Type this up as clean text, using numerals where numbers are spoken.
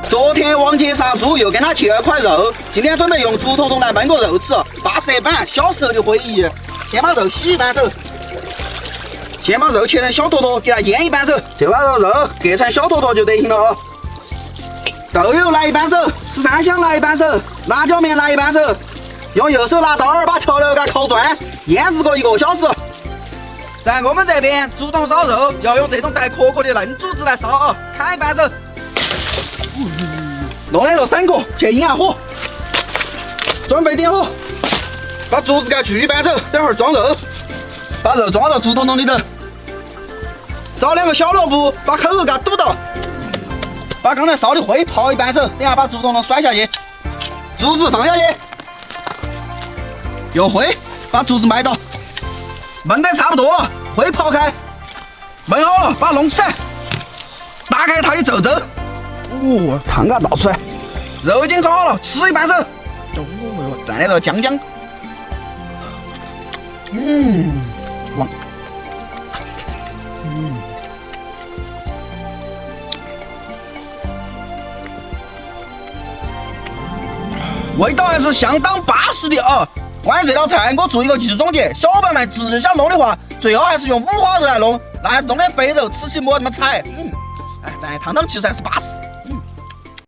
昨天王姐杀猪又给他切了块肉，今天准备用竹筒筒来焖个肉吃，巴适得板。小时候的回忆。先把肉洗一半手，先把肉切成小坨坨，给它腌一半手，就把这肉割成小坨坨就得行了哦。豆油来一半手，十三香来一半手，辣椒面来一半手，用右手拿刀儿把调料给它烤转，腌制个1个小时。在我们这边，竹筒烧肉要用这种带壳壳的嫩竹子来烧哦，砍一半手。弄来个3个，去引下火，准备点火，把竹子给它锯一半手，等会儿装肉，把肉装到竹筒筒里头，找2个小萝卜，把口肉给它堵到，把刚才烧的灰泡一半手，等下把竹筒筒甩下去，竹子放下去，用灰把竹子埋到，焖得差不多了，灰刨开，焖好了，把它弄起来，打开它的皱皱。哦，汤给它倒出来，肉已经烤好了，吃一半手。哦，蘸那个姜姜，爽。味道还是相当巴适的啊！关于这道菜，我做一个技术总结：小伙伴们自想弄的话，最好还是用五花肉来弄，那弄的肥肉吃起没那么柴。哎，蘸的汤汤其实还是巴适。